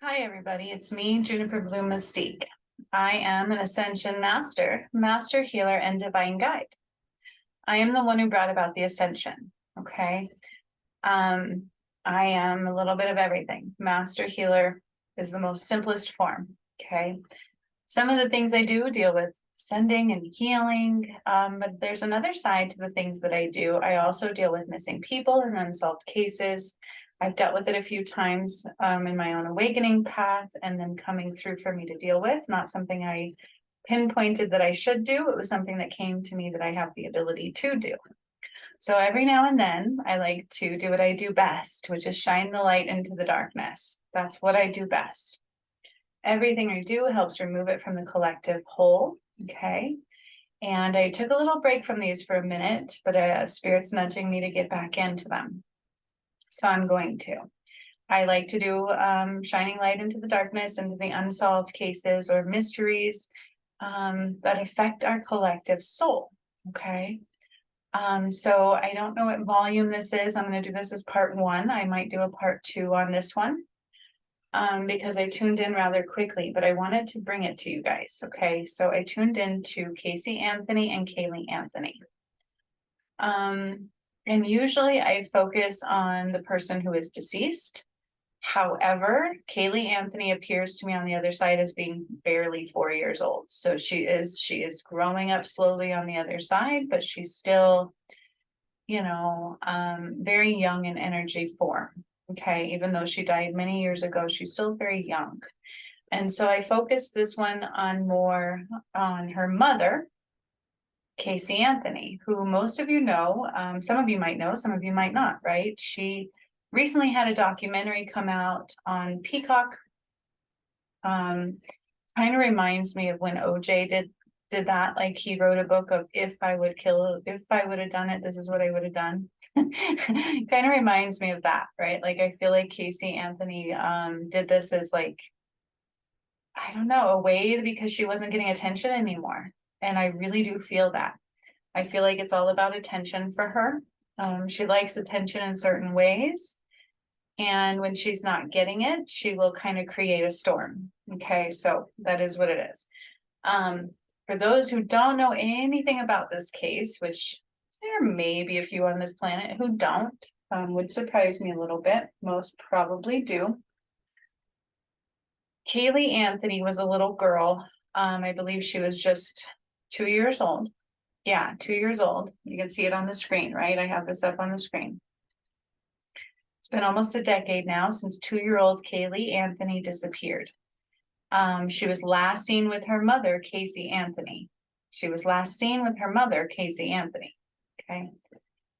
Hi, everybody. It's me, Juniper Bloom Mystique. I am an Ascension Master, Master Healer, and Divine Guide. I am the one who brought about the Ascension. Okay. I am a little bit of everything. Master Healer is the most simplest form. Okay. Some of the things I do deal with sending and healing, but there's another side to the things that I do. I also deal with missing people and unsolved cases. I've dealt with it a few times in my own awakening path and then coming through for me to deal with. Not something I pinpointed that I should do. It was something that came to me that I have the ability to do. So every now and then I like to do what I do best, which is shine the light into the darkness. That's what I do best. Everything I do helps remove it from the collective whole. Okay. And I took a little break from these for a minute, but Spirit's nudging me to get back into them. So I'm going to. I like to do shining light into the darkness, into the unsolved cases or mysteries that affect our collective soul. Okay. So I don't know what volume this is. I'm going to do this as part one. I might do a part two on this one because I tuned in rather quickly, but I wanted to bring it to you guys. Okay. So I tuned in to Casey Anthony and Kaylee Anthony. And usually I focus on the person who is deceased. However, Kaylee Anthony appears to me on the other side as being barely 4 years old. So she is growing up slowly on the other side, but she's still, very young in energy form. Okay, even though she died many years ago, she's still very young. And so I focused this one on more on her mother, Casey Anthony, who most of you know, some of you might know, some of you might not, right? She recently had a documentary come out on Peacock. Kind of reminds me of when OJ did that. Like he wrote a book of if I would have done it, this is what I would have done. Kind of reminds me of that, right? Like I feel like Casey Anthony did this as like, I don't know, a way because she wasn't getting attention anymore. And I really do feel that. I feel like it's all about attention for her. She likes attention in certain ways. And when she's not getting it, she will kind of create a storm. Okay, so that is what it is. For those who don't know anything about this case, which there may be a few on this planet who don't, would surprise me a little bit. Most probably do. Kaylee Anthony was a little girl. I believe she was just 2 years old. Yeah, 2 years old. You can see it on the screen, right? I have this up on the screen. It's been almost a decade now since 2-year-old Kaylee Anthony disappeared. She was last seen with her mother, Casey Anthony. She was last seen with her mother, Casey Anthony. Okay.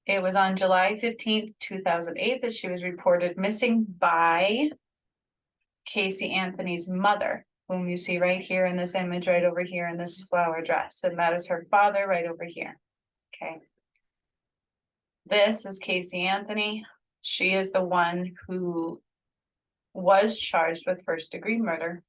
It was on July 15th, 2008 that she was reported missing by Casey Anthony's mother, whom you see right here in this image, right over here in this flower dress. And that is her father right over here. Okay. This is Casey Anthony. She is the one who was charged with first-degree murder.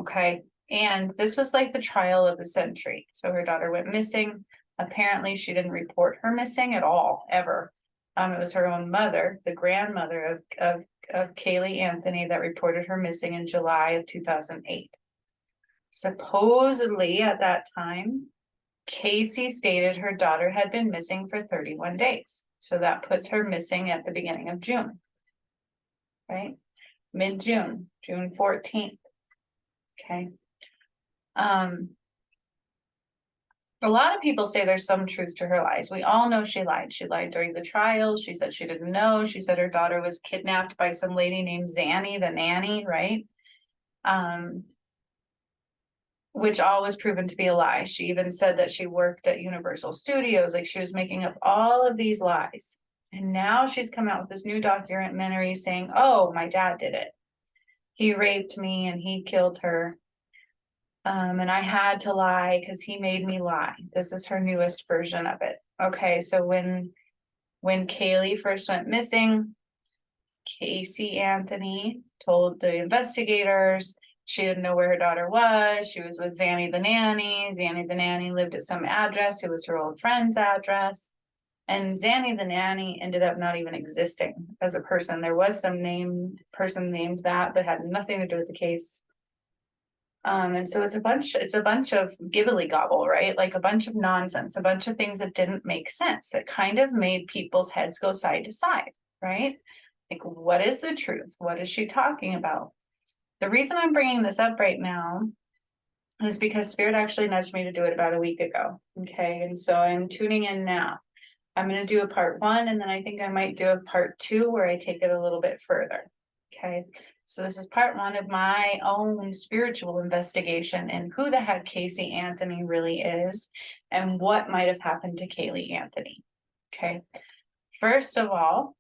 Okay. And this was like the trial of the century. So her daughter went missing. Apparently, she didn't report her missing at all, ever. It was her own mother, the grandmother of Kaylee Anthony, that reported her missing in July of 2008. Supposedly, at that time, Casey stated her daughter had been missing for 31 days. So that puts her missing at the beginning of June, right? Mid-June, June 14th. Okay. A lot of people say there's some truth to her lies. We all know she lied. She lied during the trial. She said she didn't know. She said her daughter was kidnapped by some lady named Zanny, the nanny, right? Which all was proven to be a lie. She even said that she worked at Universal Studios. Like she was making up all of these lies. And now she's come out with this new documentary saying, oh, my dad did it. He raped me and he killed her. And I had to lie because he made me lie. This is her newest version of it. Okay, so when Kaylee first went missing, Casey Anthony told the investigators she didn't know where her daughter was. She was with Zanny the nanny. Zanny the nanny lived at some address. It was her old friend's address. And Zanny the nanny ended up not even existing as a person. There was some person named that, but had nothing to do with the case. And so it's a bunch of gibbly gobble, right? Like a bunch of nonsense, a bunch of things that didn't make sense, that kind of made people's heads go side to side, right? Like, what is the truth? What is she talking about? The reason I'm bringing this up right now is because Spirit actually nudged me to do it about a week ago. Okay. And so I'm tuning in now. I'm going to do a part 1, and then I think I might do a part 2 where I take it a little bit further. Okay. So this is part 1 of my own spiritual investigation and who the heck Casey Anthony really is and what might have happened to Kaylee Anthony. Okay. First of all,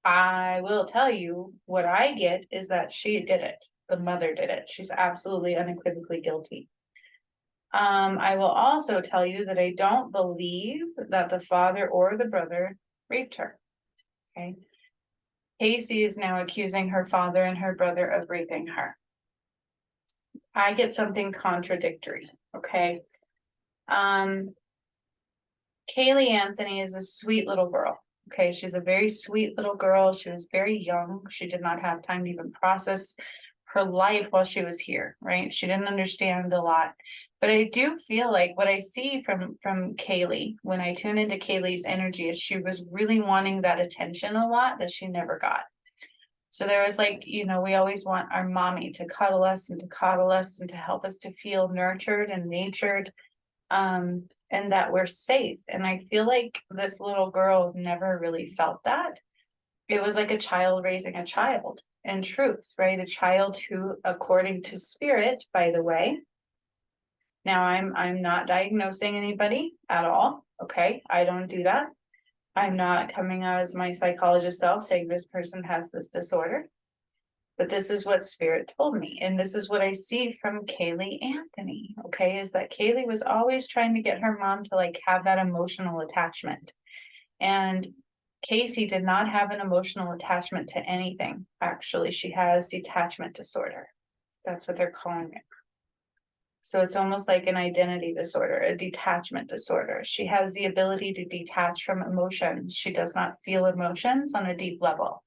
I will tell you what I get is that she did it. The mother did it. She's absolutely unequivocally guilty. I will also tell you that I don't believe that the father or the brother raped her. Okay. Casey is now accusing her father and her brother of raping her. I get something contradictory. Okay. Kaylee Anthony is a sweet little girl. Okay. She's a very sweet little girl. She was very young. She did not have time to even process her life while she was here, right? She didn't understand a lot. But I do feel like what I see from Kaylee, when I tune into Kaylee's energy, is she was really wanting that attention a lot that she never got. So there was like, you know, we always want our mommy to cuddle us and to coddle us and to help us to feel nurtured and natured, and that we're safe. And I feel like this little girl never really felt that. It was like a child raising a child in truth, right? A child who, according to Spirit, by the way. Now I'm not diagnosing anybody at all. Okay. I don't do that. I'm not coming out as my psychologist self saying this person has this disorder. But this is what Spirit told me. And this is what I see from Kaylee Anthony. Okay. Is that Kaylee was always trying to get her mom to like have that emotional attachment. And Casey did not have an emotional attachment to anything. Actually, she has detachment disorder. That's what they're calling it. So it's almost like an identity disorder, a detachment disorder. She has the ability to detach from emotions. She does not feel emotions on a deep level.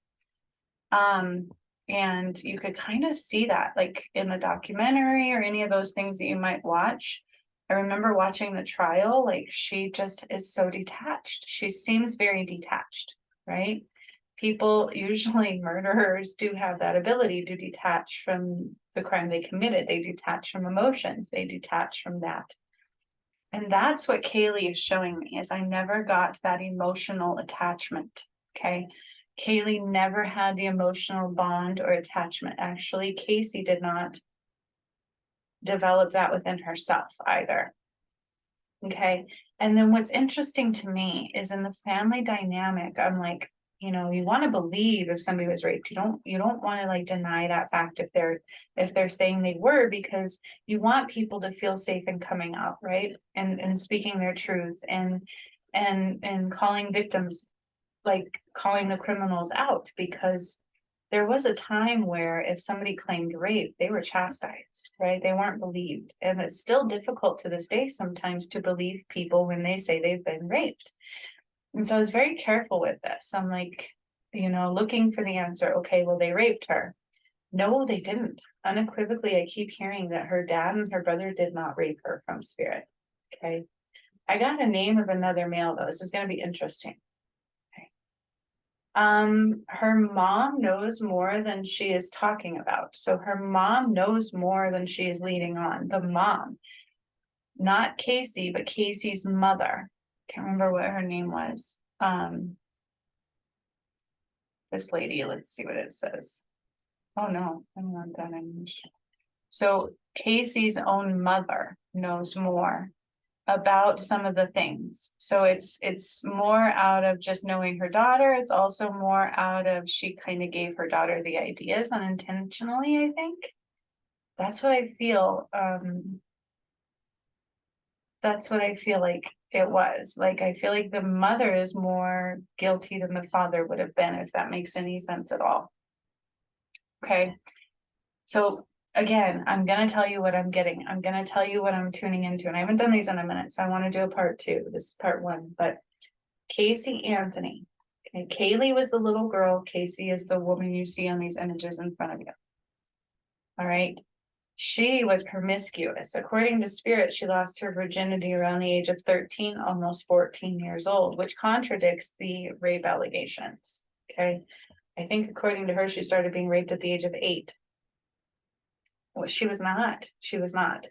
And you could kind of see that like in the documentary or any of those things that you might watch. I remember watching the trial, like she just is so detached. She seems very detached, right? People, usually murderers, do have that ability to detach from the crime they committed. They detach from emotions. They detach from that. And that's what Kaylee is showing me, is I never got that emotional attachment. Okay. Kaylee never had the emotional bond or attachment. Actually, Casey did not develop that within herself either. Okay. And then what's interesting to me is in the family dynamic, I'm like, you know, you want to believe if somebody was raped. You don't want to like deny that fact if they're saying they were, because you want people to feel safe in coming out, right? And speaking their truth and calling victims, like calling the criminals out, because there was a time where if somebody claimed rape, they were chastised, right? They weren't believed. And it's still difficult to this day sometimes to believe people when they say they've been raped. And so I was very careful with this. I'm like, you know, looking for the answer. Okay, well, they raped her. No, they didn't. Unequivocally, I keep hearing that her dad and her brother did not rape her from Spirit. Okay. I got a name of another male though. This is going to be interesting. Her mom knows more than she is talking about. So her mom knows more than she is leading on. The mom, not Casey, but Casey's mother. Can't remember what her name was. This lady, let's see what it says. Oh no, I'm not that English. So Casey's own mother knows more about some of the things. So it's more out of just knowing her daughter. It's also more out of she kind of gave her daughter the ideas unintentionally, I think. That's what I feel. That's what I feel like it was. Like I feel like the mother is more guilty than the father would have been, if that makes any sense at all. Okay. So again, I'm going to tell you what I'm getting. I'm going to tell you what I'm tuning into. And I haven't done these in a minute, so I want to do a part 2. This is part 1. But Casey Anthony. Okay, Kaylee was the little girl. Casey is the woman you see on these images in front of you. All right. She was promiscuous. According to Spirit, she lost her virginity around the age of 13, almost 14 years old, which contradicts the rape allegations. Okay. I think according to her, she started being raped at the age of 8. Well, she was not. She was not.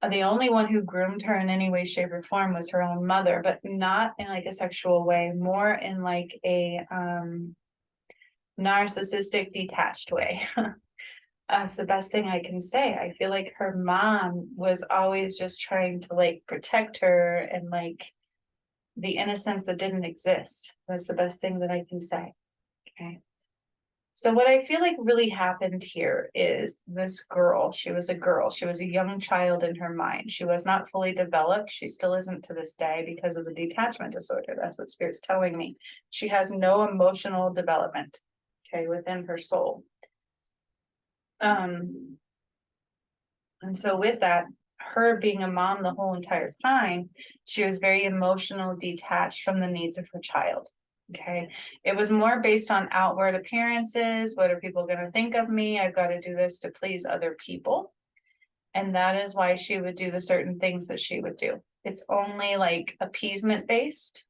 The only one who groomed her in any way, shape, or form was her own mother, but not in like a sexual way, more in like a narcissistic, detached way. That's the best thing I can say. I feel like her mom was always just trying to like protect her, and like the innocence that didn't exist. That's the best thing that I can say. Okay. So what I feel like really happened here is this girl, she was a girl, she was a young child in her mind. She was not fully developed. She still isn't to this day because of the detachment disorder. That's what Spirit's telling me. She has no emotional development, okay, within her soul. And so with that, her being a mom the whole entire time, she was very emotional, detached from the needs of her child. Okay. It was more based on outward appearances. What are people going to think of me? I've got to do this to please other people. And that is why she would do the certain things that she would do. It's only like appeasement based,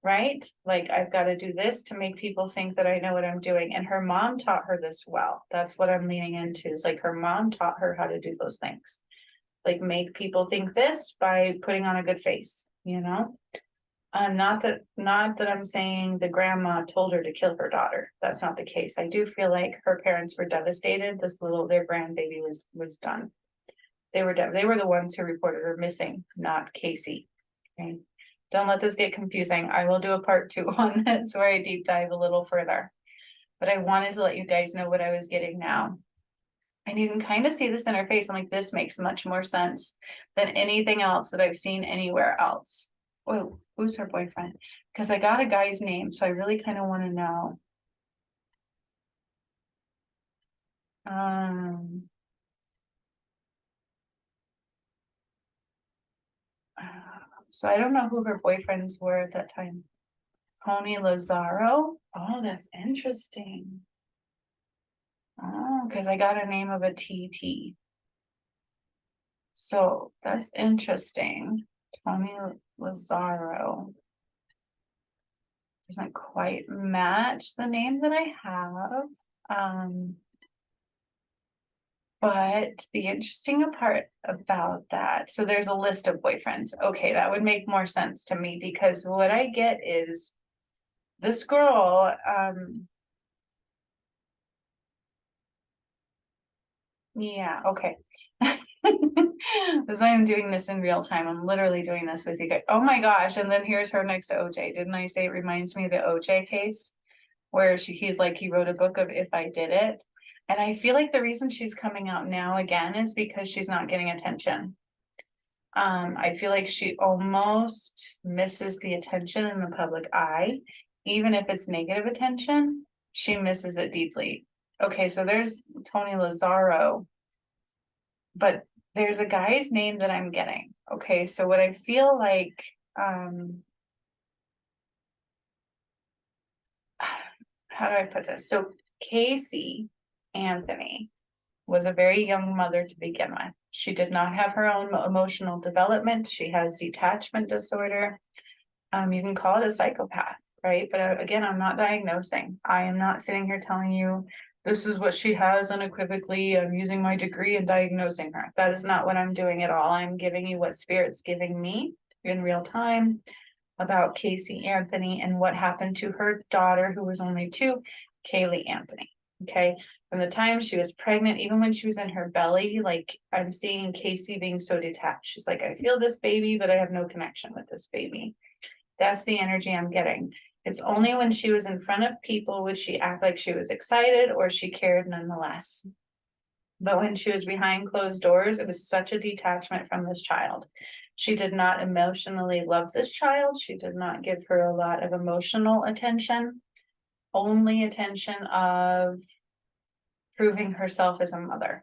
right? Like, I've got to do this to make people think that I know what I'm doing. And her mom taught her this well. That's what I'm leaning into, is like her mom taught her how to do those things. Like, make people think this by putting on a good face, you know? Not that I'm saying the grandma told her to kill her daughter. That's not the case. I do feel like her parents were devastated. Their grandbaby was done. They were the ones who reported her missing, not Casey. Okay. Don't let this get confusing. I will do a part 2 on this where I deep dive a little further. But I wanted to let you guys know what I was getting now. And you can kind of see this in her face. I'm like, this makes much more sense than anything else that I've seen anywhere else. Oh, who's her boyfriend? Because I got a guy's name, so I really kind of want to know. So I don't know who her boyfriends were at that time. Tony Lazaro. Oh, that's interesting. Oh, because I got a name of a TT. So that's interesting. Tony Lazaro doesn't quite match the name that I have. But the interesting part about that, so there's a list of boyfriends. Okay, that would make more sense to me, because what I get is this girl, yeah, okay. That's why I'm doing this in real time. I'm literally doing this with you guys. Oh my gosh. And then here's her next to OJ. Didn't I say it reminds me of the OJ case where he's like, he wrote a book of If I Did It. And I feel like the reason she's coming out now again is because she's not getting attention. I feel like she almost misses the attention in the public eye. Even if it's negative attention, she misses it deeply. Okay, so there's Tony Lazaro, but there's a guy's name that I'm getting. Okay, so what I feel like, how do I put this? So Casey Anthony was a very young mother to begin with. She did not have her own emotional development. She has detachment disorder. You can call it a psychopath, right? But again, I'm not diagnosing. I am not sitting here telling you this is what she has unequivocally. I'm using my degree and diagnosing her. That is not what I'm doing at all. I'm giving you what Spirit's giving me in real time about Casey Anthony and what happened to her daughter, who was only 2, Kaylee Anthony. Okay. From the time she was pregnant, even when she was in her belly, like, I'm seeing Casey being so detached. She's like, I feel this baby, but I have no connection with this baby. That's the energy I'm getting. It's only when she was in front of people would she act like she was excited or she cared nonetheless. But when she was behind closed doors, it was such a detachment from this child. She did not emotionally love this child. She did not give her a lot of emotional attention, only attention of proving herself as a mother.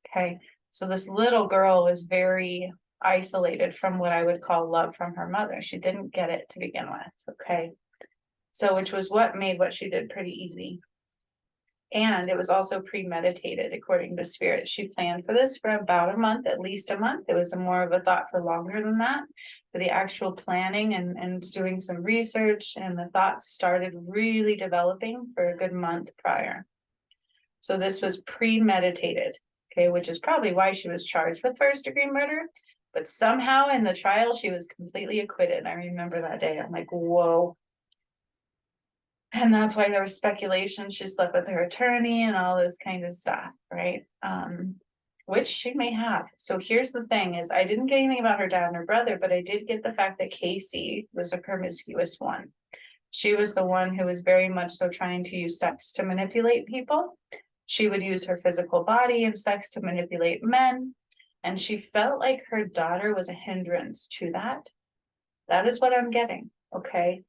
Okay. So this little girl was very isolated from what I would call love from her mother. She didn't get it to begin with, okay? So, which was what made what she did pretty easy. And it was also premeditated according to spirit. She planned for this for about a month, at least a month. It was more of a thought for longer than that, for the actual planning and doing some research, and the thoughts started really developing for a good month prior. So this was premeditated, okay, which is probably why she was charged with first-degree murder. But somehow in the trial, she was completely acquitted. I remember that day. I'm like, whoa. And that's why there was speculation she slept with her attorney and all this kind of stuff, right? Which she may have. So here's the thing is I didn't get anything about her dad and her brother, but I did get the fact that Casey was a promiscuous one. She was the one who was very much so trying to use sex to manipulate people. She would use her physical body and sex to manipulate men. And she felt like her daughter was a hindrance to that. That is what I'm getting, okay?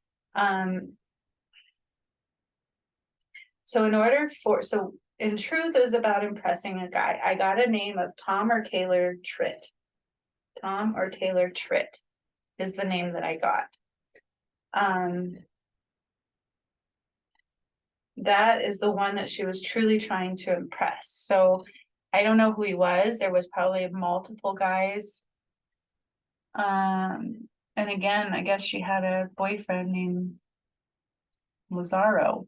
So in truth, it was about impressing a guy. I got a name of Tom or Taylor Tritt. Tom or Taylor Tritt is the name that I got. That is the one that she was truly trying to impress. So I don't know who he was. There was probably multiple guys. And again, I guess she had a boyfriend named Lazaro.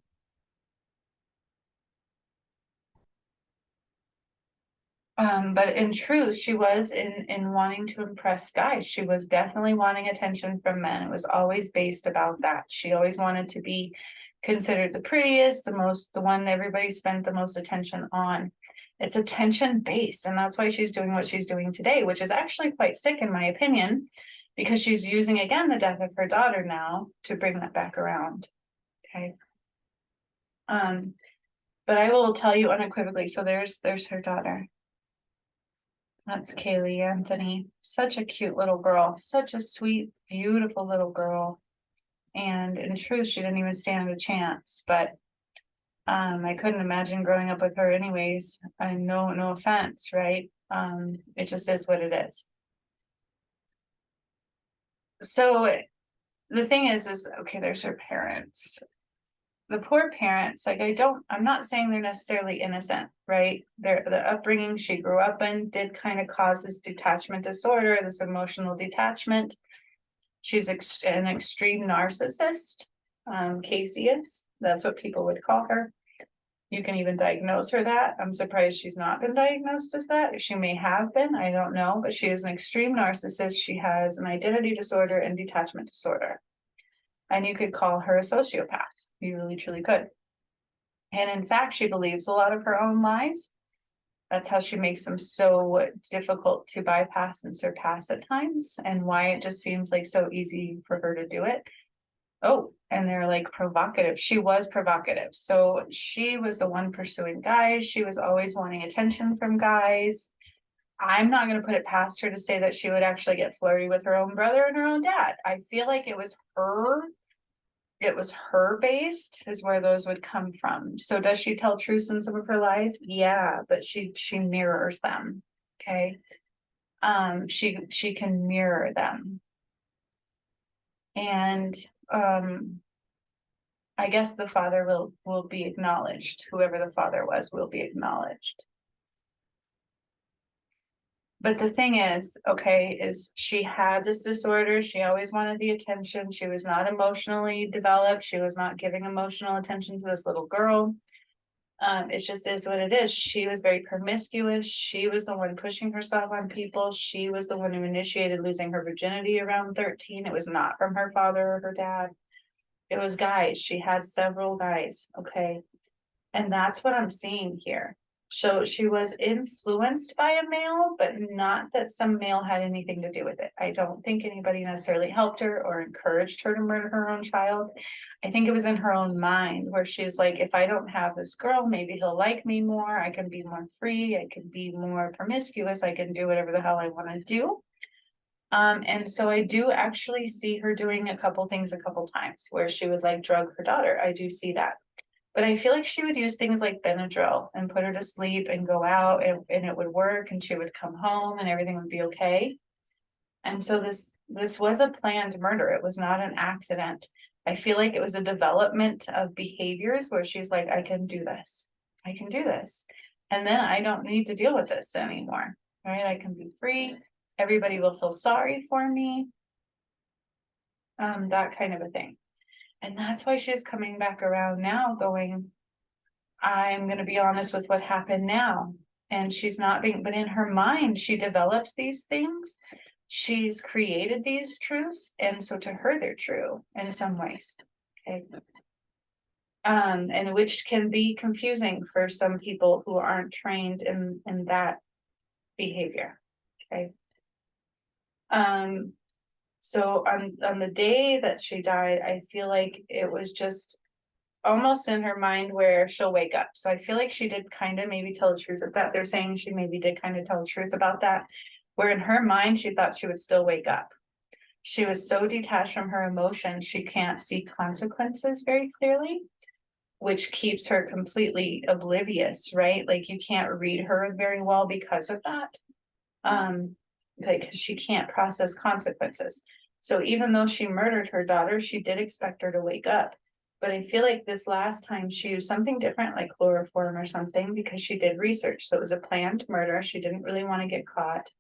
But in truth, she was in wanting to impress guys. She was definitely wanting attention from men. It was always based about that. She always wanted to be considered the prettiest, the one everybody spent the most attention on. It's attention based, and that's why she's doing what she's doing today, which is actually quite sick in my opinion, because she's using again the death of her daughter now to bring that back around. Okay. But I will tell you unequivocally, so there's her daughter. That's Kaylee Anthony. Such a cute little girl, such a sweet, beautiful little girl. And in truth, she didn't even stand a chance, but I couldn't imagine growing up with her anyways. No offense, right? It just is what it is. So the thing is okay, there's her parents. The poor parents, like I'm not saying they're necessarily innocent, right? The upbringing she grew up in did kind of cause this detachment disorder, this emotional detachment. She's an extreme narcissist. Casey is. That's what people would call her. You can even diagnose her that. I'm surprised she's not been diagnosed as that. She may have been, I don't know, but she is an extreme narcissist. She has an identity disorder and detachment disorder. And you could call her a sociopath. You really, truly could. And in fact, she believes a lot of her own lies. That's how she makes them so difficult to bypass and surpass at times, and why it just seems like so easy for her to do it. Oh, and they're like provocative. She was provocative. So she was the one pursuing guys. She was always wanting attention from guys. I'm not going to put it past her to say that she would actually get flirty with her own brother and her own dad. I feel like it was her based is where those would come from. So does she tell truths in some of her lies? Yeah, but she mirrors them. Okay. She can mirror them. And I guess the father will be acknowledged. Whoever the father was will be acknowledged. But the thing is, okay, is she had this disorder. She always wanted the attention. She was not emotionally developed. She was not giving emotional attention to this little girl. It just is what it is. She was very promiscuous. She was the one pushing herself on people. She was the one who initiated losing her virginity around 13. It was not from her father or her dad. It was guys. She had several guys, okay? And that's what I'm seeing here. So she was influenced by a male, but not that some male had anything to do with it. I don't think anybody necessarily helped her or encouraged her to murder her own child. I think it was in her own mind where she's like, if I don't have this girl, maybe he'll like me more. I can be more free. I can be more promiscuous. I can do whatever the hell I want to do. And so I do actually see her doing a couple things a couple times where she would like drug her daughter. I do see that. But I feel like she would use things like Benadryl and put her to sleep and go out and it would work and she would come home and everything would be okay. And so this was a planned murder. It was not an accident. I feel like it was a development of behaviors where she's like, I can do this. I can do this. And then I don't need to deal with this anymore. Right? I can be free. Everybody will feel sorry for me. That kind of a thing. And that's why she's coming back around now going, I'm going to be honest with what happened now. And she's not being, but in her mind, she develops these things. She's created these truths. And so to her, they're true in some ways. Okay. And which can be confusing for some people who aren't trained in that behavior. Okay. So on the day that she died, I feel like it was just almost in her mind where she'll wake up. So I feel like she did kind of maybe tell the truth of that. They're saying she maybe did kind of tell the truth about that, where in her mind, she thought she would still wake up. She was so detached from her emotions, she can't see consequences very clearly, which keeps her completely oblivious, right? Like you can't read her very well because of that. Like she can't process consequences. So even though she murdered her daughter, she did expect her to wake up. But I feel like this last time she used something different, like chloroform or something, because she did research. So it was a planned murder. She didn't really want to get caught.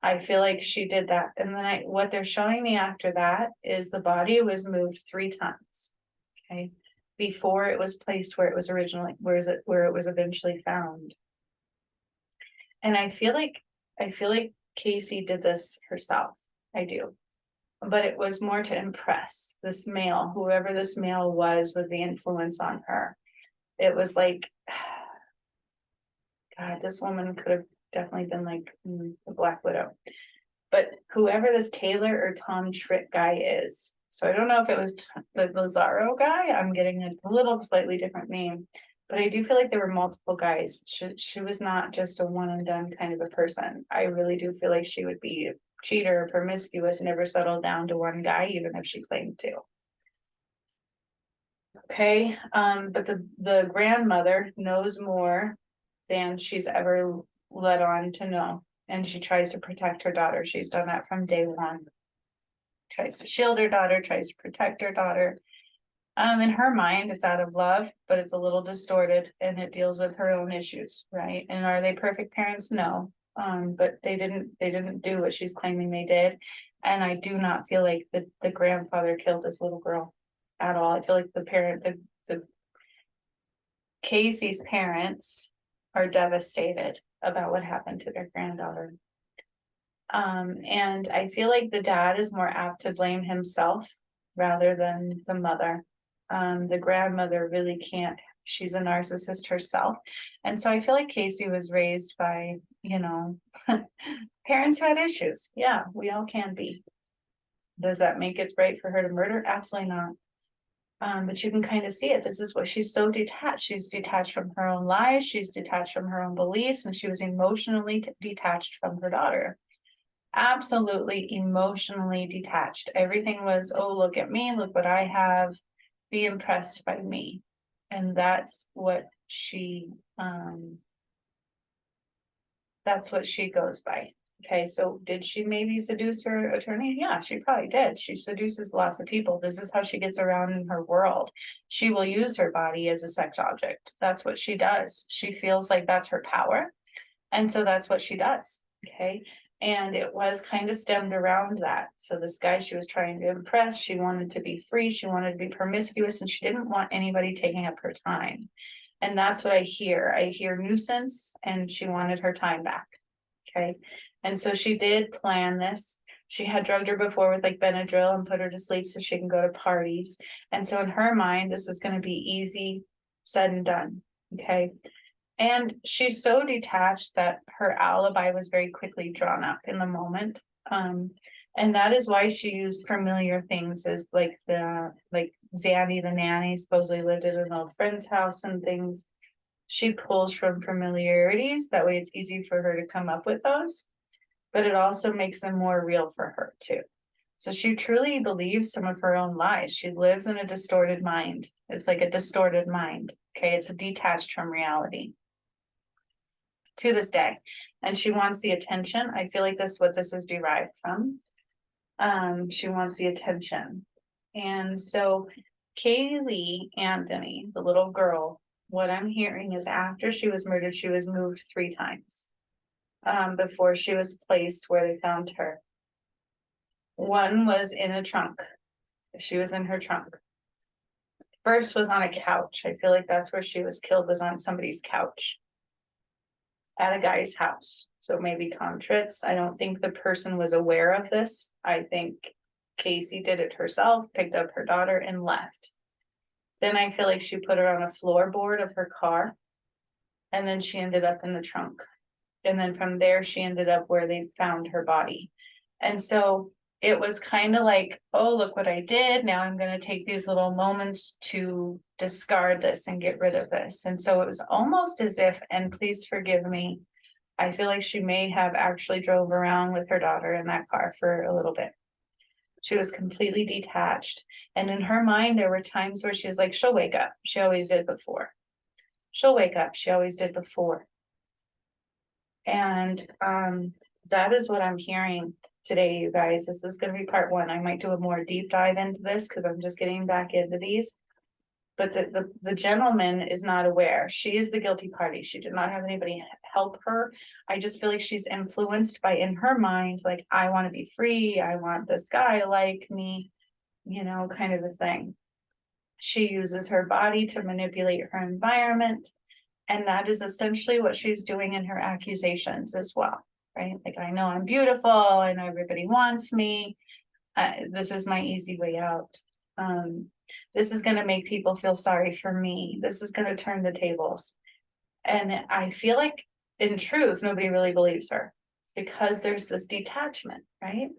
I feel like she did that. And then what they're showing me after that is the body was moved 3 times. Okay. Before it was placed where it was originally, where it was eventually found. And I feel like Casey did this herself. I do. But it was more to impress this male, whoever this male was the influence on her. It was like, God, this woman could have definitely been like the Black Widow. But whoever this Taylor or Tom Trick guy is, so I don't know if it was the Lazaro guy. I'm getting a little slightly different name, but I do feel like there were multiple guys. She was not just a one and done kind of a person. I really do feel like she would be a cheater, promiscuous, never settle down to one guy, even if she claimed to. Okay, but the grandmother knows more than she's ever let on to know, and she tries to protect her daughter. She's done that from day one. Tries to shield her daughter, tries to protect her daughter. In her mind, it's out of love, but it's a little distorted, and it deals with her own issues, right? And are they perfect parents? No. But they didn't do what she's claiming they did. And I do not feel like the grandfather killed this little girl at all. I feel like the Casey's parents are devastated about what happened to their granddaughter. And I feel like the dad is more apt to blame himself rather than the mother. The grandmother really can't, she's a narcissist herself. And so I feel like Casey was raised by, parents who had issues. Yeah, we all can be. Does that make it right for her to murder? Absolutely not. But you can kind of see it. This is what she's so detached. She's detached from her own lives. She's detached from her own beliefs, and she was emotionally detached from her daughter. Absolutely emotionally detached. Everything was, oh, look at me, look what I have, be impressed by me. And that's what she goes by. Okay, so did she maybe seduce her attorney? Yeah, she probably did. She seduces lots of people. This is how she gets around in her world. She will use her body as a sex object. That's what she does. She feels like that's her power. And so that's what she does. Okay. And it was kind of stemmed around that. So this guy she was trying to impress, she wanted to be free, she wanted to be promiscuous, and she didn't want anybody taking up her time. And that's what I hear. I hear nuisance, and she wanted her time back. Okay. And so she did plan this. She had drugged her before with like Benadryl and put her to sleep so she can go to parties. And so in her mind, this was going to be easy, said and done. Okay. And she's so detached that her alibi was very quickly drawn up in the moment. And that is why she used familiar things as like Zandy the nanny supposedly lived at an old friend's house and things. She pulls from familiarities. That way it's easy for her to come up with those, but it also makes them more real for her too. So she truly believes some of her own lies. She lives in a distorted mind. It's like a distorted mind. Okay. It's detached from reality. to this day. And she wants the attention. I feel like this is what this is derived from. She wants the attention. And so Kaylee Anthony, the little girl, what I'm hearing is after she was murdered, she was moved 3 times before she was placed where they found her. One was in a trunk. She was in her trunk. First was on a couch. I feel like that's where she was killed, was on somebody's couch at a guy's house. So maybe Tom Tritz. I don't think the person was aware of this. I think Casey did it herself, picked up her daughter and left. Then I feel like she put her on a floorboard of her car. And then she ended up in the trunk. And then from there, she ended up where they found her body. And so it was kind of like, oh, look what I did. Now I'm going to take these little moments to discard this and get rid of this. And so it was almost as if, and please forgive me, I feel like she may have actually drove around with her daughter in that car for a little bit. She was completely detached. And in her mind, there were times where she's like, she'll wake up. She always did before. She'll wake up. She always did before. And that is what I'm hearing today, you guys. This is going to be part 1. I might do a more deep dive into this because I'm just getting back into these. But the gentleman is not aware. She is the guilty party. She did not have anybody help her. I just feel like she's influenced by, in her mind, like, I want to be free. I want this guy to like me, you know, kind of a thing. She uses her body to manipulate her environment. And that is essentially what she's doing in her accusations as well, right? Like, I know I'm beautiful. I know everybody wants me. This is my easy way out. This is going to make people feel sorry for me. This is going to turn the tables. And I feel like, in truth, nobody really believes her because there's this detachment, right?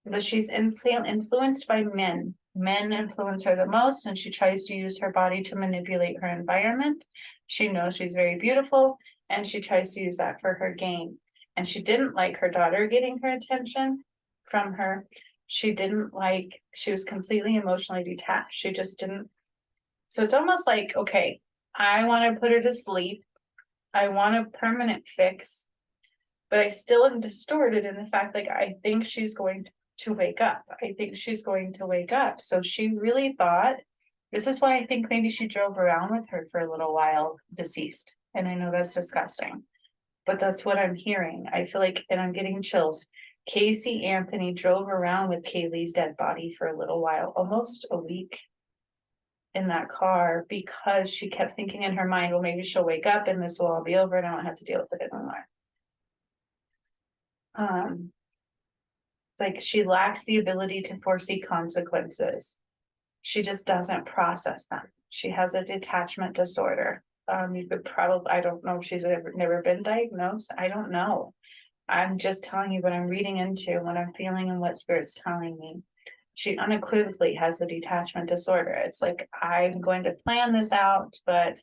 But she's influenced by men. Men influence her the most, and she tries to use her body to manipulate her environment. She knows she's very beautiful, and she tries to use that for her gain. And she didn't like her daughter getting her attention from her. She was completely emotionally detached. She just didn't. So it's almost like, okay, I want to put her to sleep. I want a permanent fix, but I still am distorted in the fact, like, I think she's going to wake up. I think she's going to wake up. So she really thought, this is why I think maybe she drove around with her for a little while, deceased. And I know that's disgusting, but that's what I'm hearing. I feel like, and I'm getting chills. Casey Anthony drove around with Kaylee's dead body for a little while, almost a week in that car, because she kept thinking in her mind, well, maybe she'll wake up and this will all be over and I don't have to deal with it anymore. It's like she lacks the ability to foresee consequences. She just doesn't process them. She has a detachment disorder. You could probably, I don't know if she's never been diagnosed. I don't know. I'm just telling you what I'm reading into, what I'm feeling, and what Spirit's telling me. She unequivocally has a detachment disorder. It's like, I'm going to plan this out, but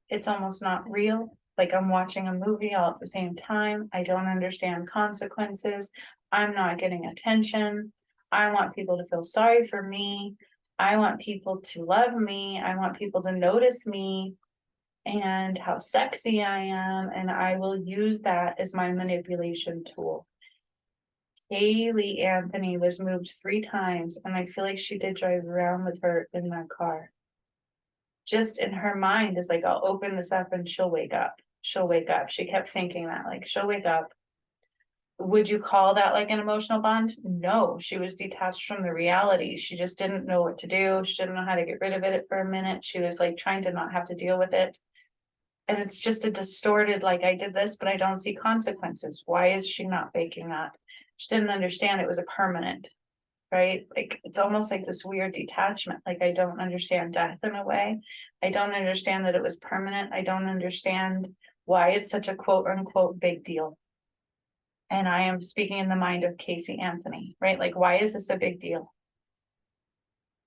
it's almost not real. Like, I'm watching a movie all at the same time. I don't understand consequences. I'm not getting attention. I want people to feel sorry for me. I want people to love me. I want people to notice me and how sexy I am. And I will use that as my manipulation tool. Kaylee Anthony was moved 3 times, and I feel like she did drive around with her in that car. Just in her mind is like, I'll open this up and she'll wake up. She'll wake up. She kept thinking that, like, she'll wake up. Would you call that like an emotional bond? No, she was detached from the reality. She just didn't know what to do. She didn't know how to get rid of it for a minute. She was like trying to not have to deal with it. And it's just a distorted, like, I did this, but I don't see consequences. Why is she not waking up? She didn't understand it was a permanent, right? Like, it's almost like this weird detachment. Like, I don't understand death in a way. I don't understand that it was permanent. I don't understand why it's such a quote unquote big deal. And I am speaking in the mind of Casey Anthony, right? Like, why is this a big deal?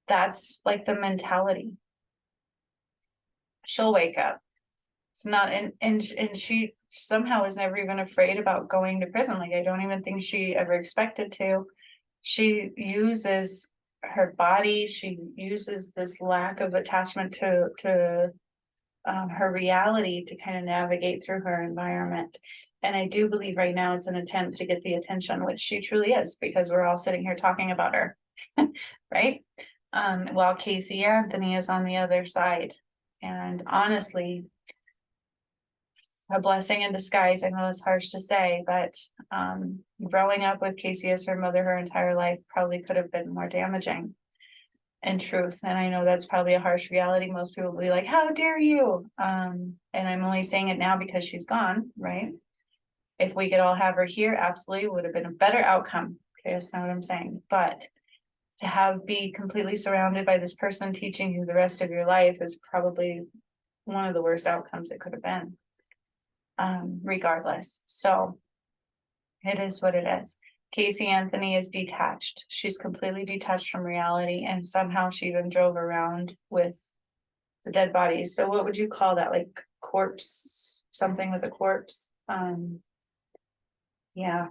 That's like the mentality. She'll wake up. It's not, and she somehow was never even afraid about going to prison. Like, I don't even think she ever expected to. She uses her body. She uses this lack of attachment to her reality to kind of navigate through her environment. And I do believe right now it's an attempt to get the attention, which she truly is, because we're all sitting here talking about her, right? While Casey Anthony is on the other side. And honestly, a blessing in disguise. I know it's harsh to say, but growing up with Casey as her mother her entire life probably could have been more damaging in truth. And I know that's probably a harsh reality. Most people will be like, how dare you? And I'm only saying it now because she's gone, right? If we could all have her here, absolutely would have been a better outcome. Okay, that's not what I'm saying. But to be completely surrounded by this person teaching you the rest of your life is probably one of the worst outcomes it could have been. Regardless. So it is what it is. Casey Anthony is detached. She's completely detached from reality, and somehow she even drove around with the dead bodies. So what would you call that? Like corpse, something with a corpse? Yeah.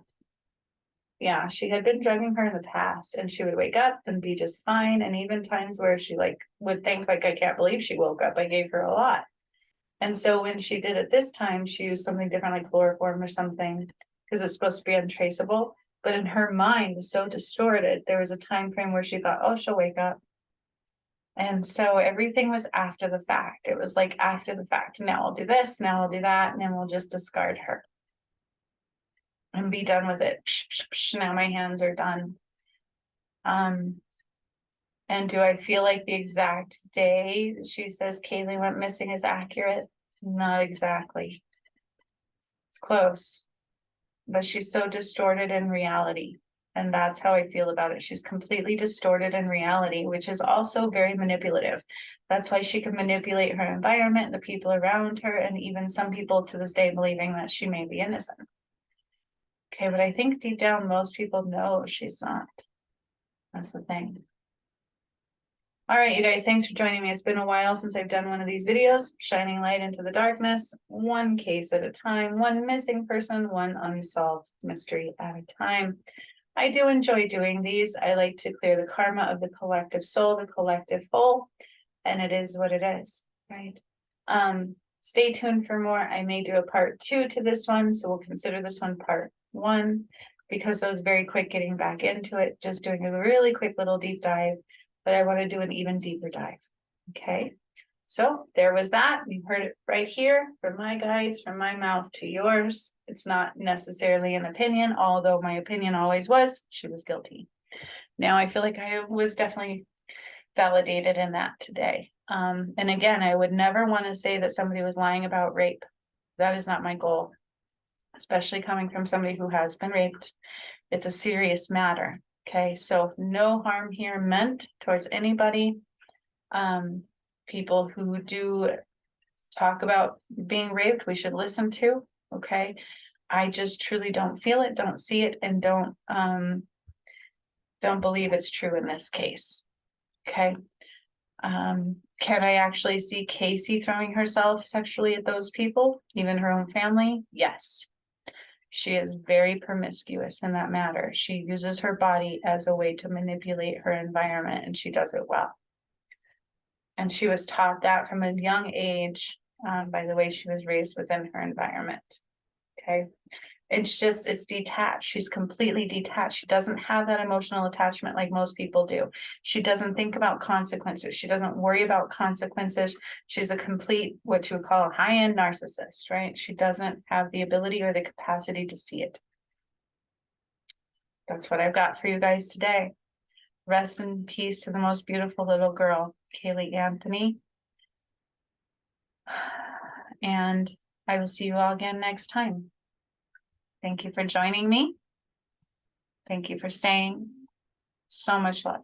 Yeah, she had been drugging her in the past, and she would wake up and be just fine. And even times where she would think I can't believe she woke up. I gave her a lot. And so when she did it this time, she used something different like chloroform or something, because it's supposed to be untraceable. But in her mind was so distorted, there was a time frame where she thought, oh, she'll wake up. And so everything was after the fact. It was like after the fact. Now I'll do this, now I'll do that, and then we'll just discard her and be done with it. Now my hands are done. And do I feel like the exact day she says Kaylee went missing is accurate? Not exactly. It's close, but she's so distorted in reality. And that's how I feel about it. She's completely distorted in reality, which is also very manipulative. That's why she can manipulate her environment, the people around her, and even some people to this day believing that she may be innocent. Okay, but I think deep down, most people know she's not. That's the thing. All right, you guys, thanks for joining me. It's been a while since I've done one of these videos, shining light into the darkness, one case at a time, one missing person, one unsolved mystery at a time. I do enjoy doing these. I like to clear the karma of the collective soul, the collective whole, and it is what it is, right? Stay tuned for more. I may do a part 2 to this one, so we'll consider this one part 1, because I was very quick getting back into it, just doing a really quick little deep dive, but I want to do an even deeper dive. Okay, so there was that. You heard it right here from my guides, from my mouth to yours. It's not necessarily an opinion, although my opinion always was she was guilty. Now I feel like I was definitely validated in that today. And again, I would never want to say that somebody was lying about rape. That is not my goal, especially coming from somebody who has been raped. It's a serious matter. Okay, so no harm here meant towards anybody. People who do talk about being raped, we should listen to. Okay, I just truly don't feel it, don't see it, and don't believe it's true in this case. Okay. Can I actually see Casey throwing herself sexually at those people, even her own family? Yes. She is very promiscuous in that matter. She uses her body as a way to manipulate her environment, and she does it well. And she was taught that from a young age, by the way she was raised within her environment. Okay. It's detached. She's completely detached. She doesn't have that emotional attachment like most people do. She doesn't think about consequences. She doesn't worry about consequences. She's a complete, what you would call a high-end narcissist, right? She doesn't have the ability or the capacity to see it. That's what I've got for you guys today. Rest in peace to the most beautiful little girl, Kaylee Anthony. And I will see you all again next time. Thank you for joining me. Thank you for staying. So much love.